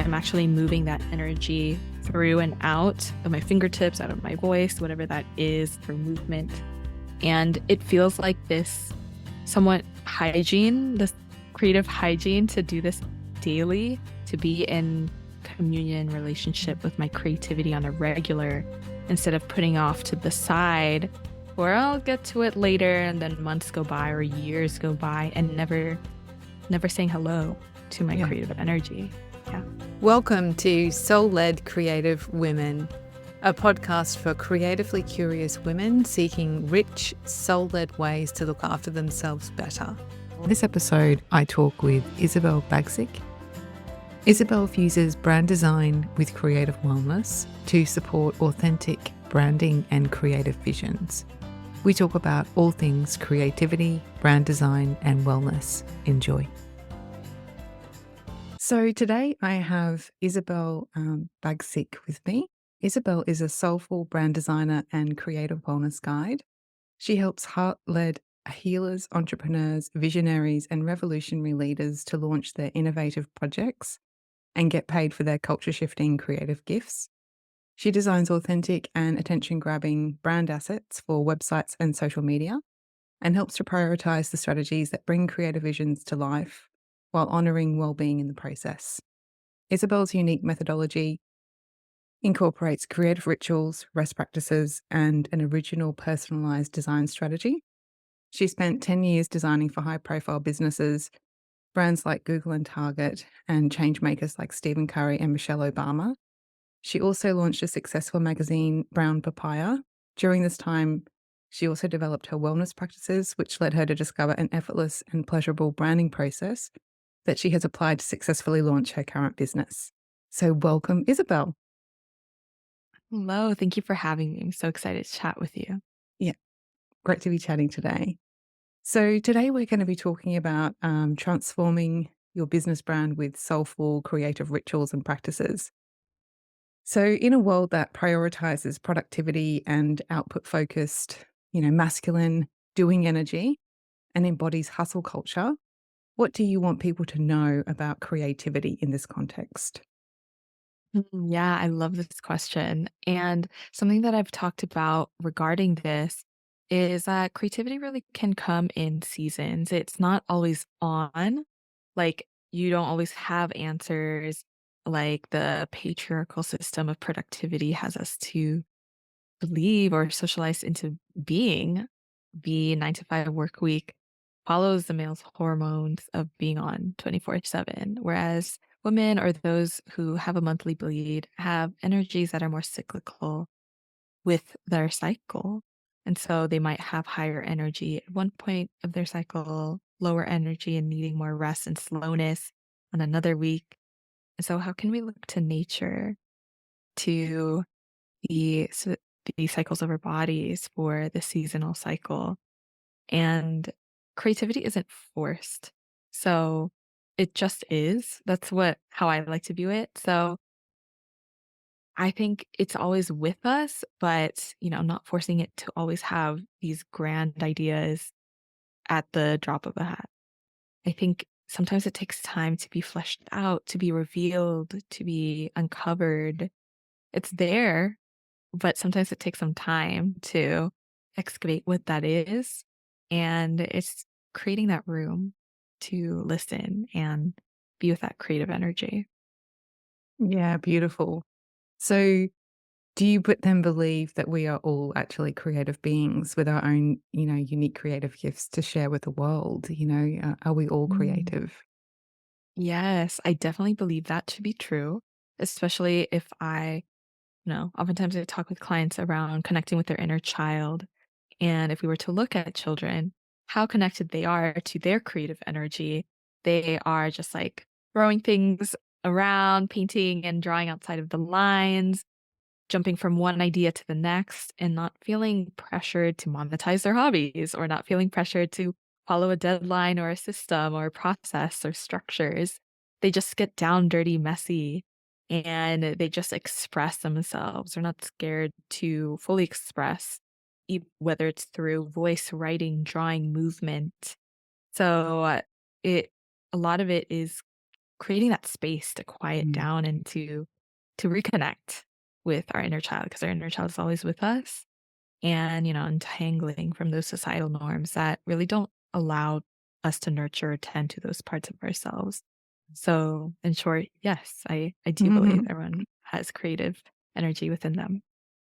I'm actually moving that energy through and out of my fingertips, out of my voice, whatever that is, through movement. And it feels like this somewhat hygiene, this creative hygiene to do this daily, to be in communion relationship with my creativity on a regular, instead of putting off to the side where I'll get to it later and then months go by or years go by and never saying hello to my creative energy. Yeah. Welcome to Soul-Led Creative Women, a podcast for creatively curious women seeking rich, soul-led ways to look after themselves better. In this episode, I talk with Isabel Bagsik. Isabel fuses brand design with creative wellness to support authentic branding and creative visions. We talk about all things creativity, brand design, and wellness. Enjoy. So today I have Isabel Bagsik with me. Isabel is a soulful brand designer and creative wellness guide. She helps heart-led healers, entrepreneurs, visionaries, and revolutionary leaders to launch their innovative projects and get paid for their culture-shifting creative gifts. She designs authentic and attention-grabbing brand assets for websites and social media and helps to prioritize the strategies that bring creative visions to life while honouring well-being in the process. Isabel's unique methodology incorporates creative rituals, rest practices, and an original personalised design strategy. She spent 10 years designing for high-profile businesses, brands like Google and Target, and change makers like Stephen Curry and Michelle Obama. She also launched a successful magazine, Brown Papaya. During this time, she also developed her wellness practices, which led her to discover an effortless and pleasurable branding process that she has applied to successfully launch her current business. So welcome, Isabel. Hello. Thank you for having me. I'm so excited to chat with you. Yeah, great to be chatting today. So today we're going to be talking about transforming your business brand with soulful creative rituals and practices. So in a world that prioritizes productivity and output focused, masculine doing energy and embodies hustle culture, what do you want people to know about creativity in this context? Yeah, I love this question. And something that I've talked about regarding this is that creativity really can come in seasons. It's not always on. Like, you don't always have answers. Like, the patriarchal system of productivity has us to believe or socialize into being. The 9 to 5 work week follows the male's hormones of being on 24/7, whereas women or those who have a monthly bleed have energies that are more cyclical with their cycle. And so they might have higher energy at one point of their cycle, lower energy and needing more rest and slowness on another week. And so how can we look to nature to the the cycles of our bodies for the seasonal cycle? And creativity isn't forced. So it just is. That's how I like to view it. So I think it's always with us, but not forcing it to always have these grand ideas at the drop of a hat. I think sometimes it takes time to be fleshed out, to be revealed, to be uncovered. It's there, but sometimes it takes some time to excavate what that is. And it's creating that room to listen and be with that creative energy. Yeah, beautiful. So do you then believe that we are all actually creative beings with our own, unique creative gifts to share with the world? Are we all Mm. creative? Yes, I definitely believe that to be true, especially if oftentimes I talk with clients around connecting with their inner child. And if we were to look at children, how connected they are to their creative energy, they are just like throwing things around, painting and drawing outside of the lines, jumping from one idea to the next, and not feeling pressured to monetize their hobbies or not feeling pressured to follow a deadline or a system or a process or structures. They just get down dirty, messy, and they just express themselves. They're not scared to fully express, whether it's through voice, writing, drawing, movement. So it a lot of it is creating that space to quiet Mm. down and to reconnect with our inner child, because our inner child is always with us, and, untangling from those societal norms that really don't allow us to nurture or tend to those parts of ourselves. So, in short, yes, I do believe everyone has creative energy within them.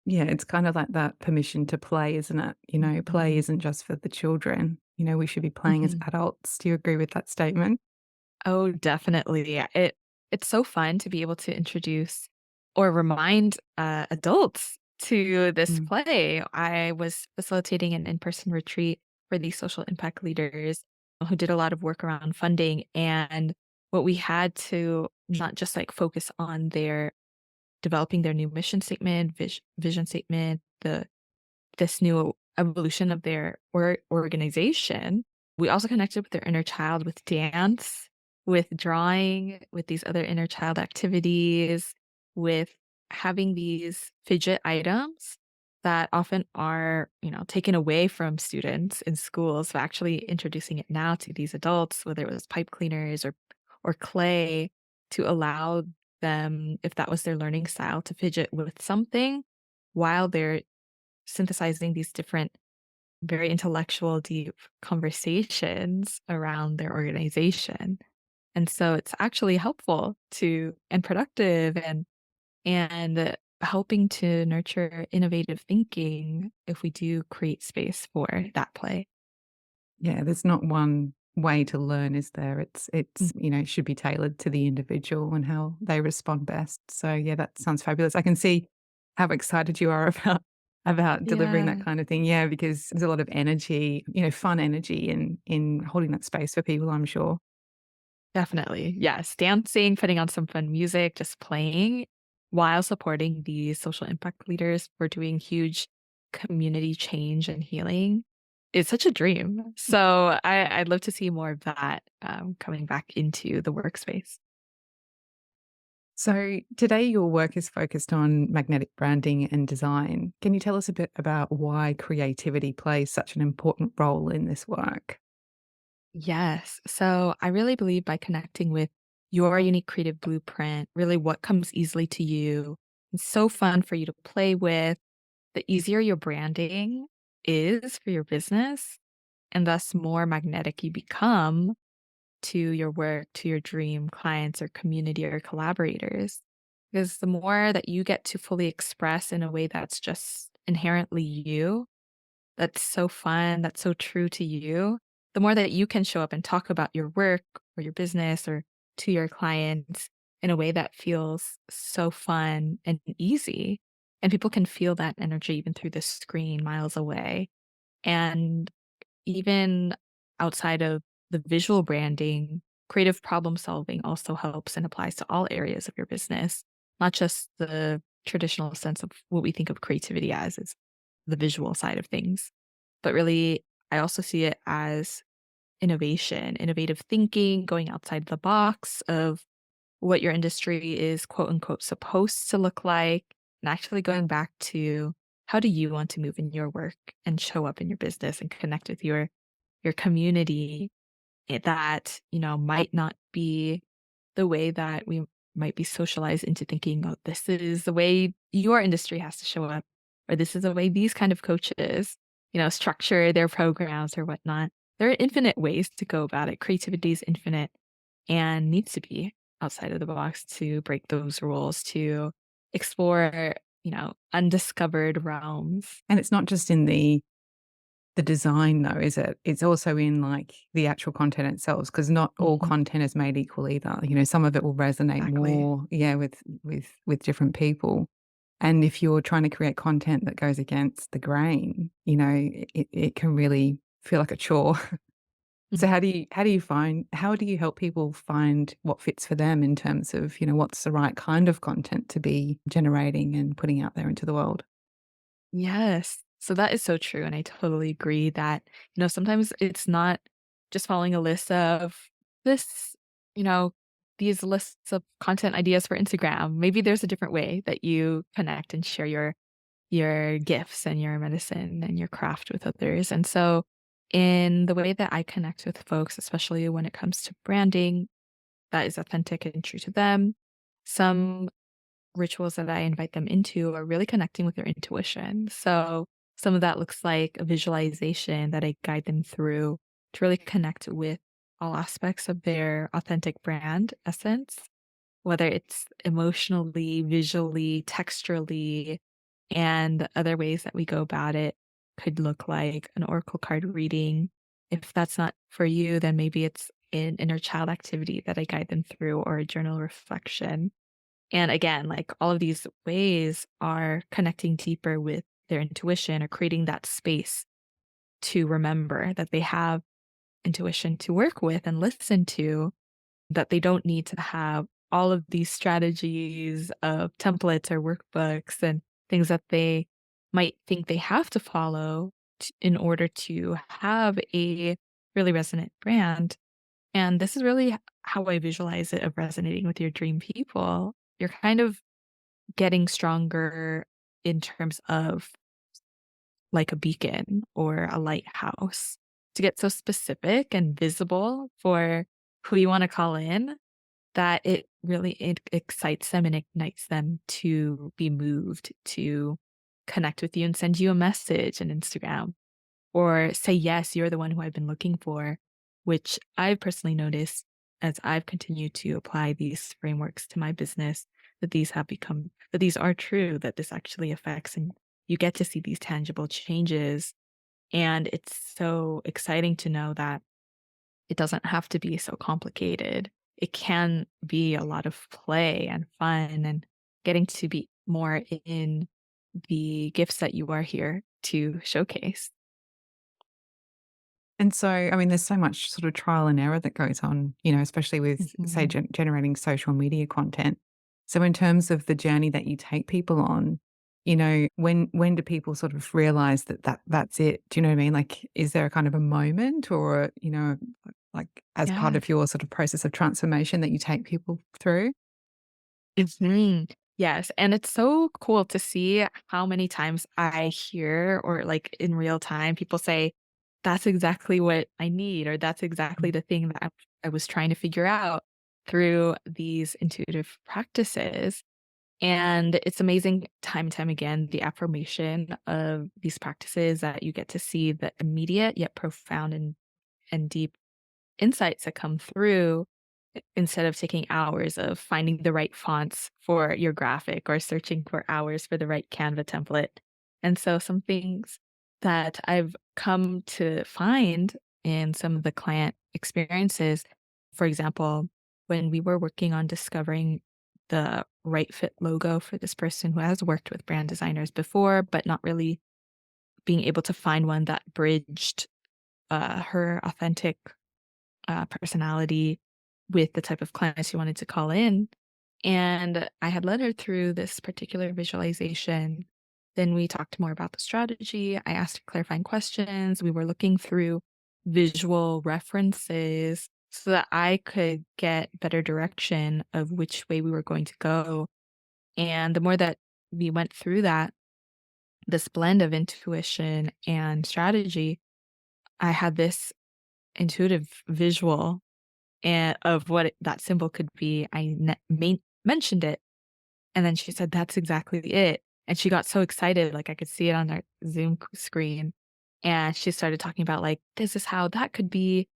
Yeah, it's kind of like that permission to play, isn't it? Play Mhm. isn't just for the children. We should be playing as Mhm. adults. Do you agree with that statement? Oh, definitely. Yeah, it's so fun to be able to introduce or remind, adults to this Mm. play. I was facilitating an in-person retreat for these social impact leaders who did a lot of work around funding, and what we had to not just, like, focus on their developing their new mission statement, vision statement, this new evolution of their organization. We also connected with their inner child with dance, with drawing, with these other inner child activities, with having these fidget items that often are, taken away from students in schools, but actually introducing it now to these adults, whether it was pipe cleaners or clay, to allow them, if that was their learning style, to fidget with something while they're synthesizing these different, very intellectual, deep conversations around their organization. And so it's actually helpful to and productive and helping to nurture innovative thinking if we do create space for that play. Yeah, there's not one way to learn, is there? Mm. It should be tailored to the individual and how they respond best. So yeah, that sounds fabulous. I can see how excited you are about delivering that Yeah. kind of thing. Yeah, because there's a lot of energy, fun energy in holding that space for people, I'm sure. Definitely. Yes. Dancing, putting on some fun music, just playing while supporting these social impact leaders for doing huge community change and healing is such a dream. So I'd love to see more of that coming back into the workspace. So today your work is focused on magnetic branding and design. Can you tell us a bit about why creativity plays such an important role in this work? Yes. So I really believe by connecting with your unique creative blueprint, really what comes easily to you, it's so fun for you to play with. The easier your branding is for your business, and thus more magnetic you become to your work, to your dream clients or community or collaborators. Because the more that you get to fully express in a way that's just inherently you, that's so fun, that's so true to you, the more that you can show up and talk about your work or your business or to your clients in a way that feels so fun and easy. And people can feel that energy even through the screen miles away. And even outside of the visual branding, creative problem solving also helps and applies to all areas of your business, not just the traditional sense of what we think of creativity as is the visual side of things. But really, I also see it as innovation, innovative thinking, going outside the box of what your industry is quote unquote supposed to look like, and actually going back to how do you want to move in your work and show up in your business and connect with your community that, might not be the way that we might be socialized into thinking, "Oh, this is the way your industry has to show up," or "This is the way these kind of coaches, structure their programs or whatnot." There are infinite ways to go about it. Creativity is infinite and needs to be outside of the box to break those rules, to explore, undiscovered realms. And it's not just in the design though, is it? It's also in, like, the actual content itself, because not all Mhm. content is made equal either. Some of it will resonate Exactly. more, yeah, with different people. And if you're trying to create content that goes against the grain, it can really feel like a chore. So Mhm. how do you help people find what fits for them in terms of, what's the right kind of content to be generating and putting out there into the world? Yes. So that is so true, and I totally agree that, sometimes it's not just following a list of this, you know, these lists of content ideas for Instagram. Maybe there's a different way that you connect and share your gifts and your medicine and your craft with others. And so in the way that I connect with folks, especially when it comes to branding, that is authentic and true to them. Some rituals that I invite them into are really connecting with their intuition. So some of that looks like a visualization that I guide them through to really connect with all aspects of their authentic brand essence, whether it's emotionally, visually, texturally, and other ways that we go about it could look like an oracle card reading. If that's not for you, then maybe it's an inner child activity that I guide them through or a journal reflection. And again, like all of these ways are connecting deeper with their intuition or creating that space to remember that they have intuition to work with and listen to, that they don't need to have all of these strategies of templates or workbooks and things that they might think they have to follow in order to have a really resonant brand. And this is really how I visualize it of resonating with your dream people. You're kind of getting stronger in terms of like a beacon or a lighthouse to get so specific and visible for who you wanna call in that it excites them and ignites them to be moved to connect with you and send you a message on Instagram or say, "Yes, you're the one who I've been looking for," which I've personally noticed as I've continued to apply these frameworks to my business, that these are true, that this actually affects and you get to see these tangible changes. And it's so exciting to know that it doesn't have to be so complicated. It can be a lot of play and fun and getting to be more in the gifts that you are here to showcase. And so, I mean, there's so much sort of trial and error that goes on, especially with, say, Mhm. generating social media content. So, in terms of the journey that you take people on, when do people sort of realize that's it? Do you know what I mean? Like, is there a kind of a moment, or like as part Yeah. of your sort of process of transformation that you take people through? Mhm. Yes, and it's so cool to see how many times I hear or, like, in real time, people say, "That's exactly what I need," or "That's exactly the thing that I was trying to figure out through these intuitive practices." And it's amazing time and time again, the affirmation of these practices that you get to see the immediate yet profound and deep insights that come through instead of taking hours of finding the right fonts for your graphic or searching for hours for the right Canva template. And so some things that I've come to find in some of the client experiences, for example, when we were working on discovering the right fit logo for this person who has worked with brand designers before, but not really being able to find one that bridged her authentic personality with the type of clients she wanted to call in. And I had led her through this particular visualization. Then we talked more about the strategy. I asked her clarifying questions. We were looking through visual references so that I could get better direction of which way we were going to go. And the more that we went through that, this blend of intuition and strategy, I had this intuitive visual and of what that symbol could be. I mentioned it, and then she said, "That's exactly it." And she got so excited, like, I could see it on our Zoom screen, and she started talking about, like, "This is how that could be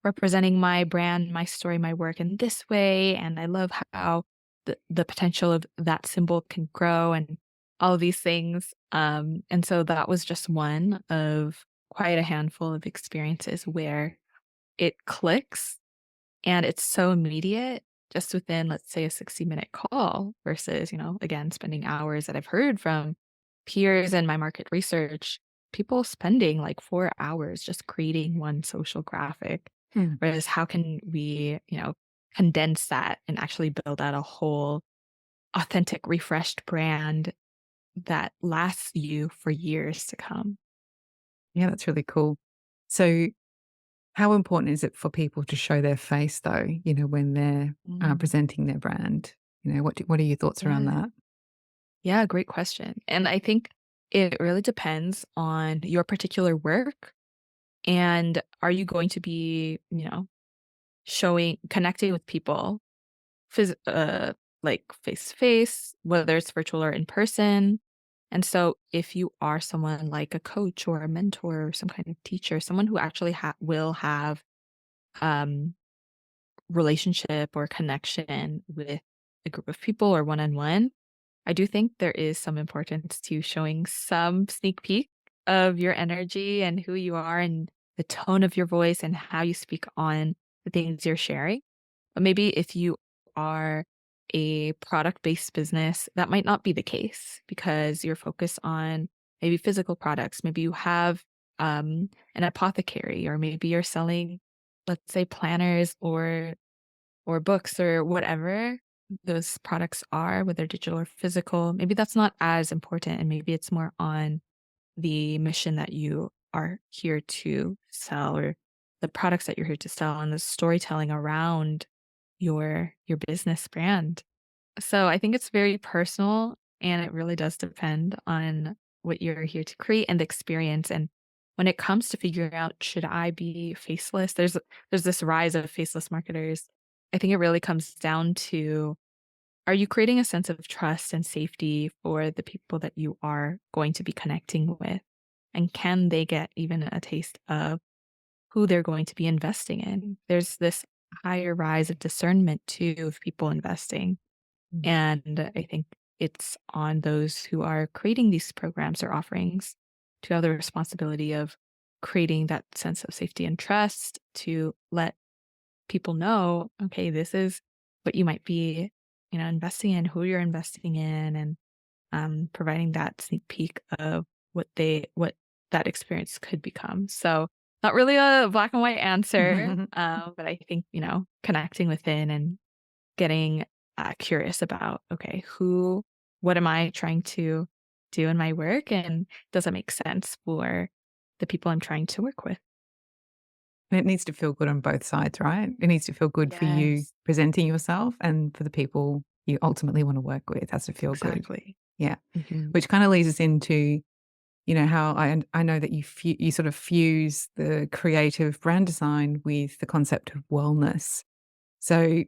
representing my brand, my story, my work in this way, and I love how the potential of that symbol can grow," and all of these things. And so that was just one of quite a handful of experiences where it clicks and it's so immediate just within, let's say, a 60-minute call versus, again, spending hours that I've heard from peers and my market research, people spending like 4 hours just creating one social graphic. Hmm. Whereas how can we, condense that and actually build out a whole authentic, refreshed brand that lasts you for years to come? Yeah, that's really cool. So, how important is it for people to show their face though, when they're, Mm, presenting their brand? What are your thoughts around yeah. that? Yeah, great question. And I think it really depends on your particular work and are you going to be, showing connecting with people phys like, face to face, whether it's virtual or in person. And so if you are someone like a coach or a mentor or some kind of teacher, someone who actually will have, um, relationship or connection with a group of people or one-on-one, I do think there is some importance to showing some sneak peek of your energy and who you are and the tone of your voice and how you speak on the things you're sharing. But maybe if you are a product-based business, that might not be the case because you're focused on maybe physical products. Maybe you have an apothecary, or maybe you're selling, let's say, planners or books or whatever those products are, whether digital or physical. Maybe that's not as important, and maybe it's more on the mission that you are here to sell, or the products that you're here to sell, and the storytelling around your business brand. So I think it's very personal, and it really does depend on what you're here to create and the experience. And when it comes to figuring out, should I be faceless? There's this rise of faceless marketers. I think it really comes down to, are you creating a sense of trust and safety for the people that you are going to be connecting with? And can they get even a taste of who they're going to be investing in? There's this higher rise of discernment too of people investing. Mm. And I think it's on those who are creating these programs or offerings to have the responsibility of creating that sense of safety and trust to let people know, okay, this is what you might be, investing in, who you're investing in, and providing that sneak peek of what that experience could become. So not really a black and white answer, but I think, connecting within and getting curious about, okay, what am I trying to do in my work? And does it make sense for the people I'm trying to work with? And it needs to feel good on both sides, right? It needs to feel good for you Yes, presenting yourself and for the people you ultimately want to work with. It has to feel good. exactly. Yeah. Hmm. Which kind of leads us into, how I know that you sort of fuse the creative brand design with the concept of wellness. So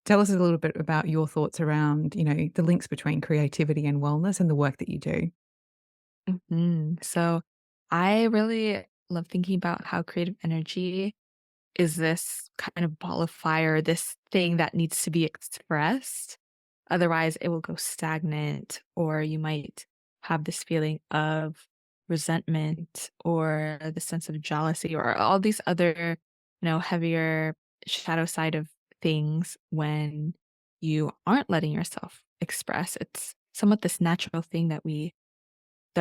tell us a little bit about your thoughts around, the links between creativity and wellness and the work that you do. So I really love thinking about how creative energy is this kind of ball of fire, this thing that needs to be expressed. Otherwise, it will go stagnant, or you might have this feeling of resentment or the sense of jealousy or all these other, heavier shadow side of things when you aren't letting yourself express. It's somewhat this natural thing that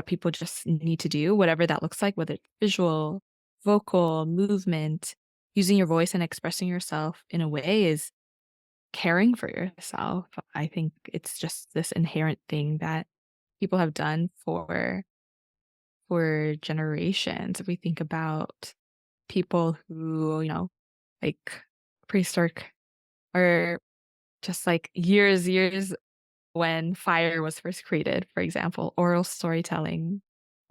people just need to do, whatever that looks like, whether it's visual, vocal, movement, using your voice and expressing yourself in a way is caring for yourself. I think it's just this inherent thing that people have done for generations. If we think about people who, like prehistoric or just like years when fire was first created, for example, oral storytelling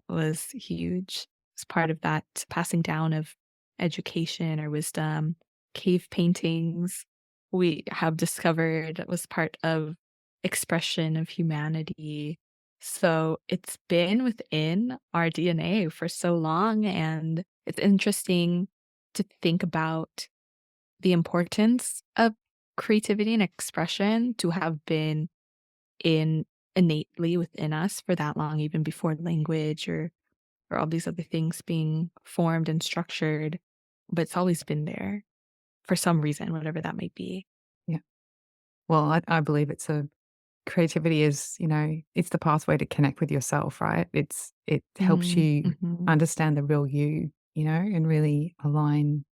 was huge. It's part of that passing down of education or wisdom. Cave paintings, we have discovered, was part of expression of humanity. So it's been within our DNA for so long. And it's interesting to think about the importance of creativity and expression to have been in innately within us for that long, even before language or all these other things being formed and structured, but it's always been there for some reason, whatever that might be. Yeah. Well, I believe creativity is, it's the pathway to connect with yourself, right? It helps Mm, you mhm. understand the real you, and really align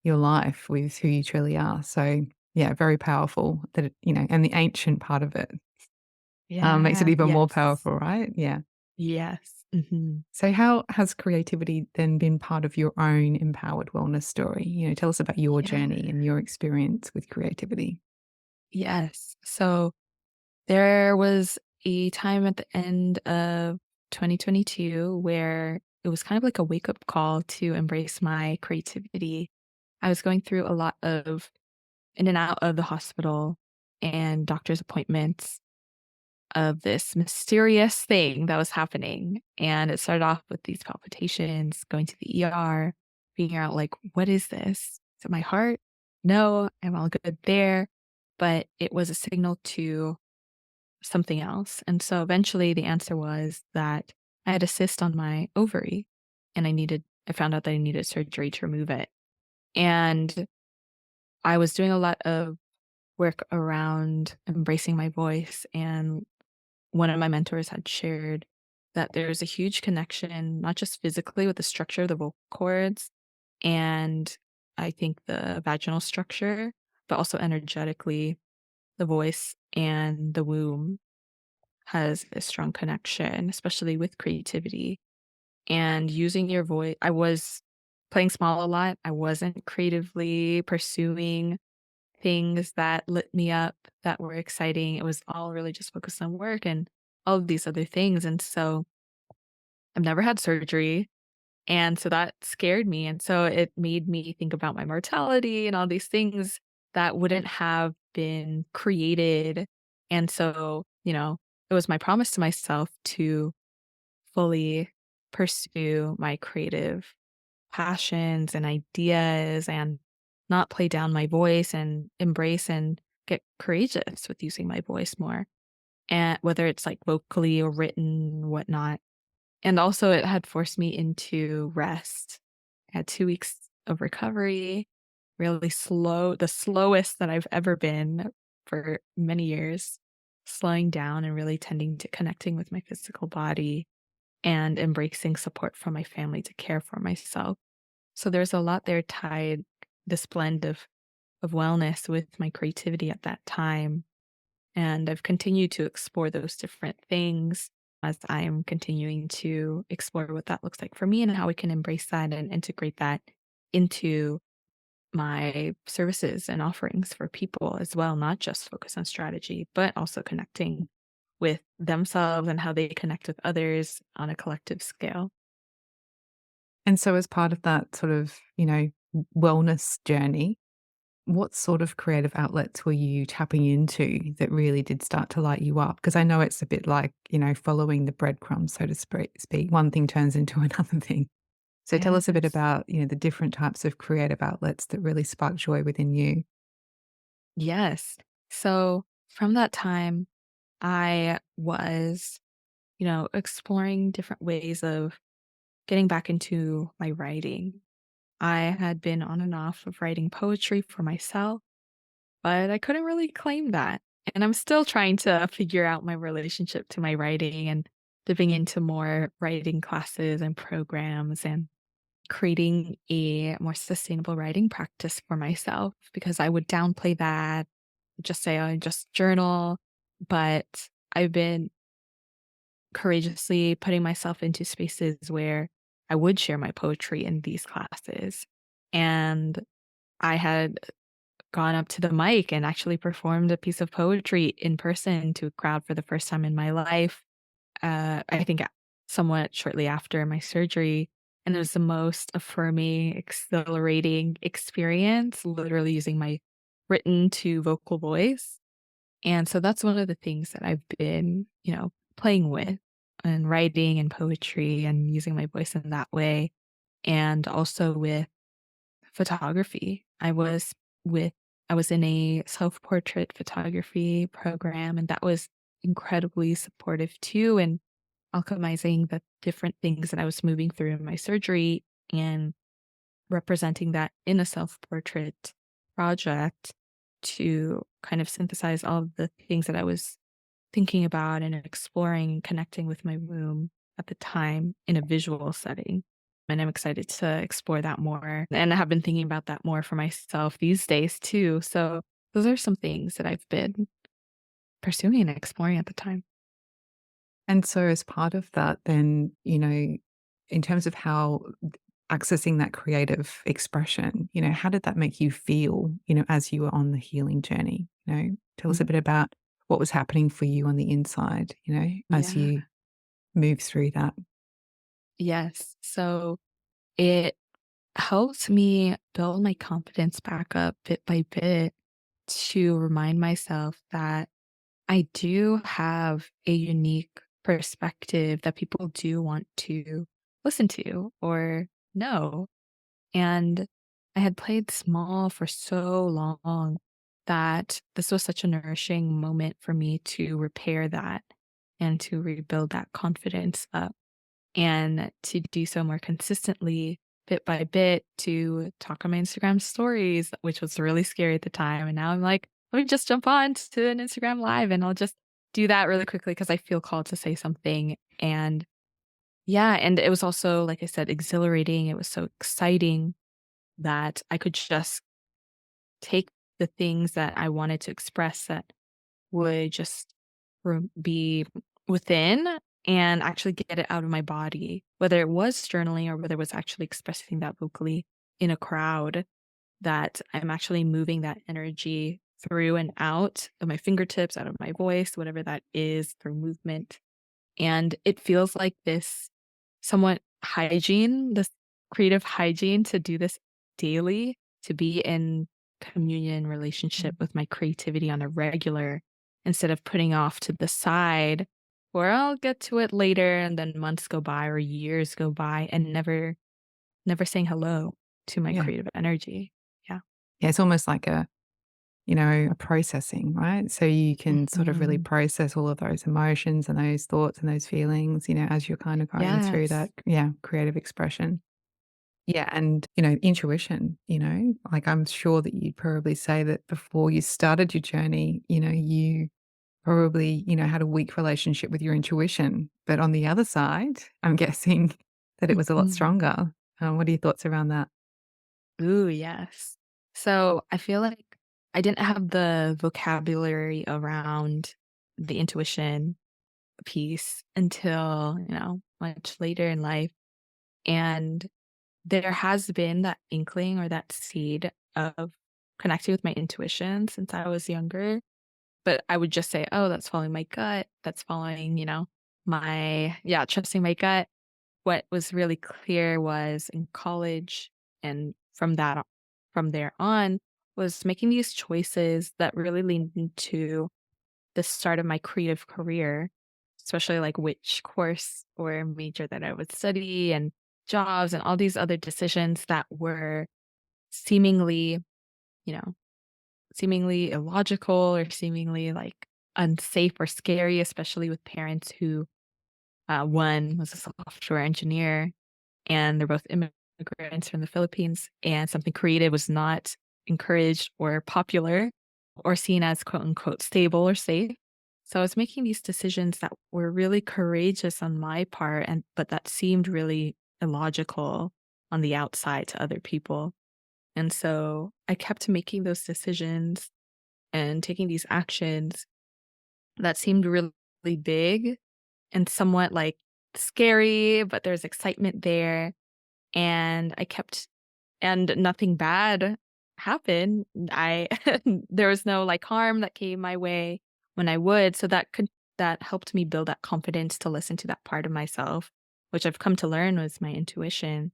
your life with who you truly are. So, yeah, very powerful that and the ancient part of it makes it Yeah, even more yes, powerful, right? Yeah. yes, mhm. So, how has creativity then been part of your own empowered wellness story? Tell us about your Yeah, journey and your experience with creativity. yes. So, there was a time at the end of 2022 where it was kind of like a wake-up call to embrace my creativity. I was going through a lot of in and out of the hospital and doctor's appointments of this mysterious thing that was happening. And it started off with these palpitations, going to the ER, figuring out like, what is this? Is it my heart? No, I'm all good there. But it was a signal to something else. And so eventually the answer was that I had a cyst on my ovary and I found out that I needed surgery to remove it. And I was doing a lot of work around embracing my voice. And one of my mentors had shared that there's a huge connection, not just physically with the structure of the vocal cords and I think the vaginal structure, but also energetically, the voice and the womb has a strong connection, especially with creativity and using your voice. I was playing small a lot. I wasn't creatively pursuing things that lit me up, that were exciting. It was all really just focused on work and all of these other things. And so I've never had surgery. And so that scared me. And so it made me think about my mortality and all these things that wouldn't have been created. And so, it was my promise to myself to fully pursue my creative passions and ideas and not play down my voice and embrace and get courageous with using my voice more. And whether it's like vocally or written, whatnot. And also it had forced me into rest. I had 2 weeks of recovery, really slow, the slowest that I've ever been for many years, slowing down and really tending to connecting with my physical body and embracing support from my family to care for myself. So there's a lot there tied, this blend of wellness with my creativity at that time. And I've continued to explore those different things as I'm continuing to explore what that looks like for me and how we can embrace that and integrate that into my services and offerings for people as well, not just focus on strategy, but also connecting with themselves and how they connect with others on a collective scale. And so as part of that sort of, wellness journey, what sort of creative outlets were you tapping into that really did start to light you up? Because I know it's a bit like, following the breadcrumbs, so to speak. One thing turns into another thing. So tell us a bit Yes. about, the different types of creative outlets that really spark joy within you. Yes. So from that time, I was, exploring different ways of getting back into my writing. I had been on and off of writing poetry for myself, but I couldn't really claim that. And I'm still trying to figure out my relationship to my writing and dipping into more writing classes and programs and creating a more sustainable writing practice for myself because I would downplay that, just say I just journal. But I've been courageously putting myself into spaces where I would share my poetry in these classes. And I had gone up to the mic and actually performed a piece of poetry in person to a crowd for the first time in my life. I think somewhat shortly after my surgery. And it was the most affirming, exhilarating experience, literally using my written to vocal voice. And so that's one of the things that I've been, playing with and writing and poetry and using my voice in that way. And also with photography. With I was in a self-portrait photography program, and that was incredibly supportive too, and alchemizing the different things that I was moving through in my surgery and representing that in a self-portrait project to kind of synthesize all of the things that I was thinking about and exploring, connecting with my womb at the time in a visual setting. And I'm excited to explore that more. And I have been thinking about that more for myself these days too. So those are some things that I've been pursuing and exploring at the time. And so as part of that then, in terms of how accessing that creative expression, how did that make you feel, as you were on the healing journey? Tell us a Mhm. bit about what was happening for you on the inside, as Yeah. you moved through that. Yes. So it helps me build my confidence back up bit by bit to remind myself that I do have a unique perspective that people do want to listen to or know. And I had played small for so long that this was such a nourishing moment for me to repair that and to rebuild that confidence up and to do so more consistently bit by bit to talk on my Instagram stories, which was really scary at the time. And now I'm like, let me just jump on to an Instagram live and I'll just do that really quickly because I feel called to say something. And yeah, and it was also, like I said, exhilarating. It was so exciting that I could just take the things that I wanted to express that would just be within and actually get it out of my body, whether it was journaling or whether it was actually expressing that vocally in a crowd, that I'm actually moving that energy through and out of my fingertips, out of my voice, whatever that is through movement. And it feels like this somewhat hygiene, this creative hygiene to do this daily, to be in communion relationship Mm. with my creativity on a regular instead of putting off to the side where I'll get to it later and then months go by or years go by and never saying hello to my Yeah. creative energy. Yeah. Yeah, it's almost like a processing, right? So you can sort of really Mhm. process all of those emotions and those thoughts and those feelings, as you're kind of going through Yes. that, yeah, creative expression. Yeah, and, intuition, like, I'm sure that you'd probably say that before you started your journey, you probably, had a weak relationship with your intuition. But on the other side, I'm guessing that it was a lot Mhm. stronger. What are your thoughts around that? Ooh, yes. So I feel like I didn't have the vocabulary around the intuition piece until, much later in life. And there has been that inkling or that seed of connecting with my intuition since I was younger. But I would just say, oh, that's following my gut. That's following, yeah, trusting my gut. What was really clear was in college and from there on was making these choices that really leaned into the start of my creative career, especially like which course or major that I would study and jobs and all these other decisions that were seemingly, you know, seemingly illogical or seemingly like unsafe or scary, especially with parents who one was a software engineer and they're both immigrants from the Philippines, and something creative was not encouraged or popular or seen as quote unquote stable or safe. So I was making these decisions that were really courageous on my part and but that seemed really illogical on the outside to other people. And so I kept making those decisions and taking these actions that seemed really big and somewhat like scary, but there's excitement there and I kept and nothing bad happened. I there was no, like, harm that came my way when I would, so that helped me build that confidence to listen to that part of myself, which I've come to learn was my intuition.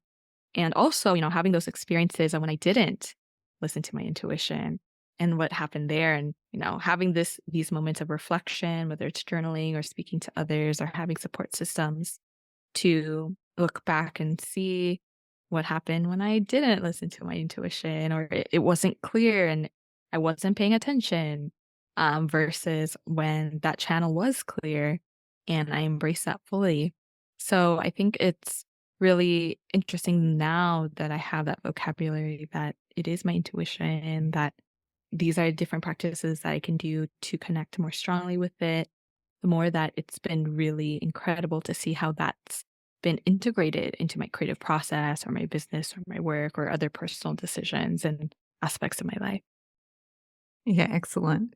And also, having those experiences of when I didn't listen to my intuition and what happened there and, having these moments of reflection, whether it's journaling or speaking to others or having support systems to look back and see what happened when I didn't listen to my intuition or it wasn't clear and I wasn't paying attention, versus when that channel was clear and I embraced that fully. So I think it's really interesting now that I have that vocabulary that it is my intuition, that these are different practices that I can do to connect more strongly with it the more that it's been really incredible to see how that's been integrated into my creative process or my business or my work or other personal decisions and aspects of my life. Yeah, excellent.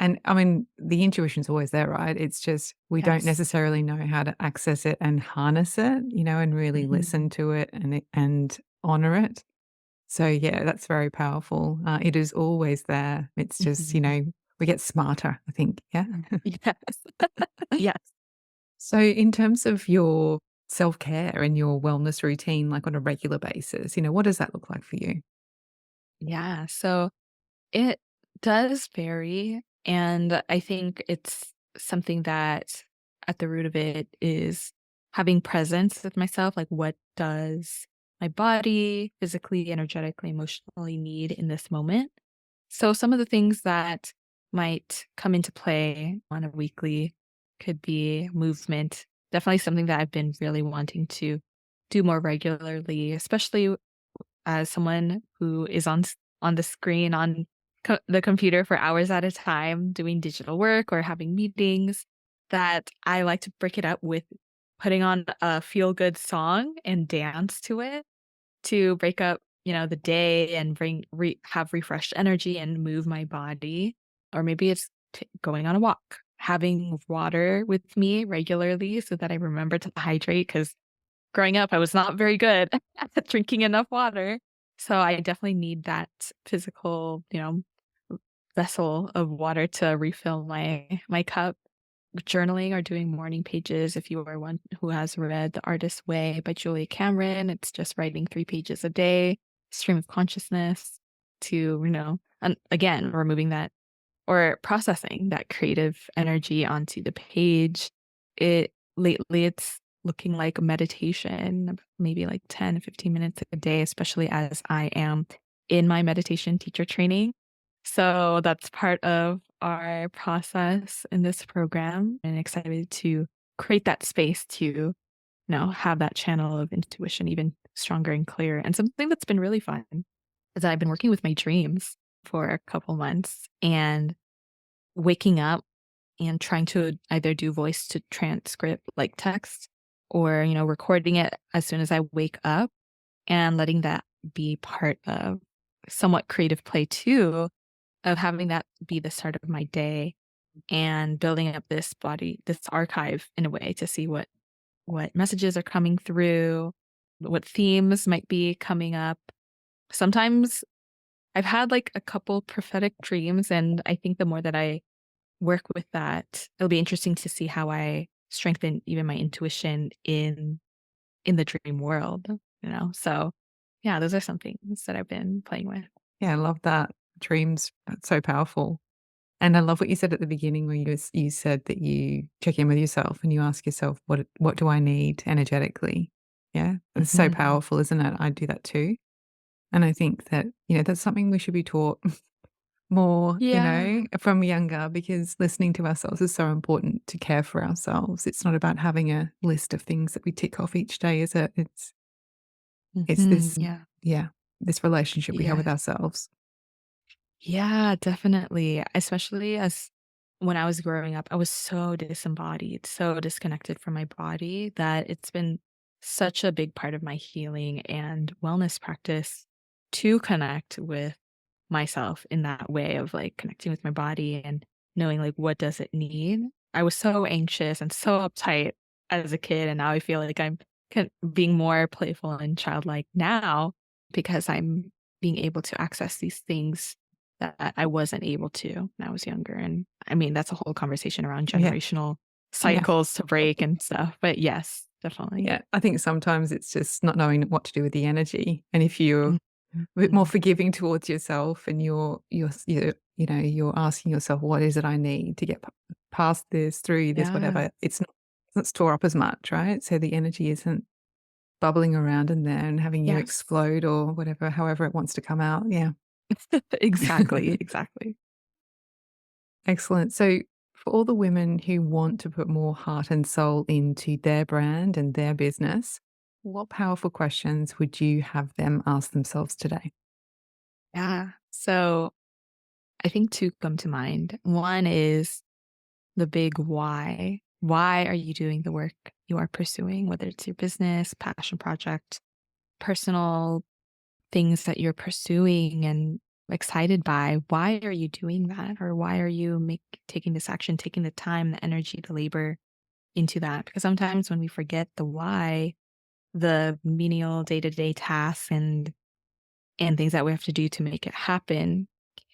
And I mean, the intuition's always there, right? It's just we don't Yes. necessarily know how to access it and harness it, and really listen Mhm. to it and honor it. So yeah, that's very powerful. It is always there. It's just, Mhm. we get smarter, I think. Yeah. Yes. Yes. So in terms of your self-care and your wellness routine, like, on a regular basis? What does that look like for you? Yeah, so it does vary, and I think it's something that at the root of it is having presence with myself, like, what does my body physically, energetically, emotionally need in this moment? So some of the things that might come into play on a weekly could be movement. Definitely something that I've been really wanting to do more regularly, especially as someone who is on the screen on the computer for hours at a time doing digital work or having meetings, that I like to break it up with putting on a feel good song and dance to it to break up, the day and have refreshed energy and move my body. Or maybe it's going on a walk, having water with me regularly so that I remember to hydrate, because growing up, I was not very good at drinking enough water. So I definitely need that physical, vessel of water to refill my cup. Journaling or doing morning pages, if you are one who has read The Artist's Way by Julia Cameron, it's just writing 3 pages a day, stream of consciousness to, and again, removing that or processing that creative energy onto the page. It's looking like meditation, maybe like 10, 15 minutes a day, especially as I am in my meditation teacher training. So that's part of our process in this program, and excited to create that space to, have that channel of intuition even stronger and clearer. And something that's been really fun is that I've been working with my dreams for a couple months and waking up and trying to either do voice to transcript like text or, recording it as soon as I wake up and letting that be part of somewhat creative play too, of having that be the start of my day and building up this archive in a way to see what messages are coming through, what themes might be coming up. Sometimes I've had like a couple prophetic dreams, and I think the more that I work with that, it'll be interesting to see how I strengthen even my intuition in the dream world, So, yeah, those are some things that I've been playing with. Yeah, I love that. Dreams, that's so powerful. And I love what you said at the beginning where you said that you check in with yourself and you ask yourself, "What do I need energetically?" Yeah, it's so Mhm. powerful, isn't it? I do that too. And I think that, that's something we should be taught more, Yeah. from younger because listening to ourselves is so important to care for ourselves. It's not about having a list of things that we tick off each day, is it? It's Mhm. this Yeah. yeah, this relationship we have with Yes. ourselves. Yeah, definitely. Especially as when I was growing up, I was so disembodied, so disconnected from my body that it's been such a big part of my healing and wellness practice to connect with myself in that way of like connecting with my body and knowing like what does it need. I was so anxious and so uptight as a kid, and now I feel like I'm being more playful and childlike now because I'm being able to access these things that I wasn't able to when I was younger. And I mean, that's a whole conversation around Yeah, generational yeah, cycles to break and stuff. But yes, definitely. yeah. I think sometimes it's just not knowing what to do with the energy, and if you're a bit more Mhm. forgiving towards yourself and you're asking yourself, "What is it I need to get past this, through this, Yeah. whatever?" It's not store up as much, right? So the energy isn't bubbling around in there and having you Yes. explode or whatever, however it wants to come out. Yeah. Exactly. Exactly. Excellent. So, for all the women who want to put more heart and soul into their brand and their business, what powerful questions would you have them ask themselves today? Yeah. So I think two come to mind. One is the big why. Why are you doing the work you are pursuing, whether it's your business, passion project, personal things that you're pursuing and excited by? Why are you doing that? Or why are you taking this action, taking the time, the energy, the labor into that? Because sometimes when we forget the why, the menial day-to-day tasks and things that we have to do to make it happen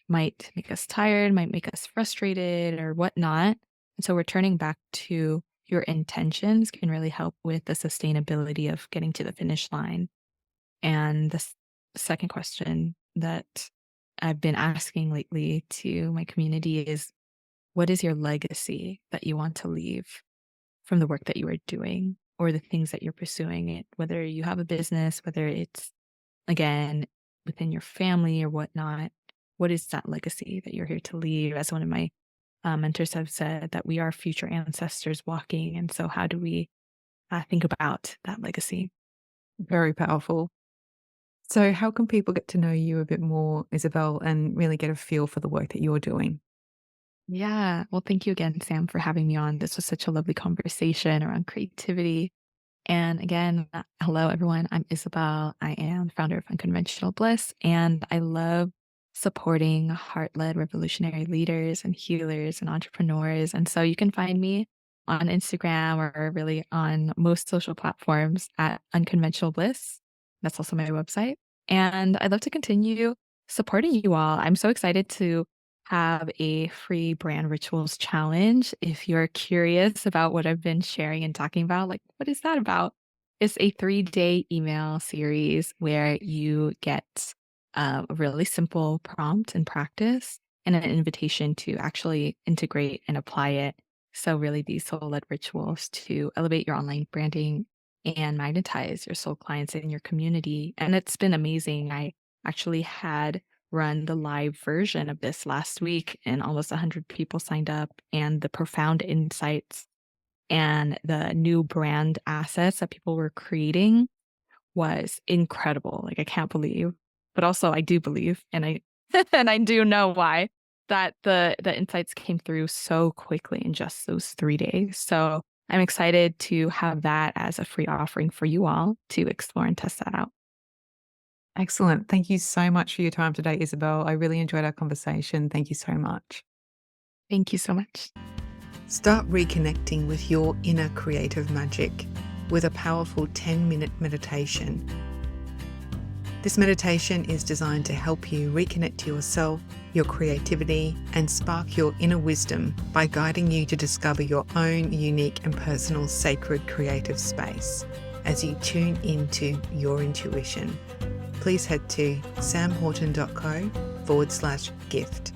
might make us tired, might make us frustrated or whatnot. And so we're turning back to your intentions can really help with the sustainability of getting to the finish line. And the second question that I've been asking lately to my community is, what is your legacy that you want to leave from the work that you are doing or the things that you're pursuing? It, whether you have a business, whether it's again within your family or whatnot, what is that legacy that you're here to leave? As one of my mentors have said, that we are future ancestors walking, and so how do we think about that legacy? Very powerful. So, how can people get to know you a bit more, Isabel, and really get a feel for the work that you're doing? Yeah. Well, thank you again, Sam, for having me on. This was such a lovely conversation around creativity. And again, hello, everyone. I'm Isabel. I am founder of Unconventional Bliss, and I love supporting heart led revolutionary leaders and healers and entrepreneurs. And so you can find me on Instagram or really on most social platforms at Unconventional Bliss. That's also my website. And I'd love to continue supporting you all. I'm so excited to have a free brand rituals challenge. If you're curious about what I've been sharing and talking about, like, what is that about? It's a 3-day email series where you get a really simple prompt and practice and an invitation to actually integrate and apply it. So, really, these soul led rituals to elevate your online branding and magnetize your soul clients in your community. And it's been amazing. I actually had run the live version of this last week, and almost 100 people signed up. And the profound insights and the new brand assets that people were creating was incredible. Like, I can't believe, but also I do believe, and I and I do know why, that the insights came through so quickly in just those 3 days. So I'm excited to have that as a free offering for you all to explore and test that out. Excellent. Thank you so much for your time today, Isabel. I really enjoyed our conversation. Thank you so much. Thank you so much. Start reconnecting with your inner creative magic with a powerful 10-minute meditation. This meditation is designed to help you reconnect to yourself, your creativity, and spark your inner wisdom by guiding you to discover your own unique and personal sacred creative space as you tune into your intuition. Please head to samhorton.co/gift.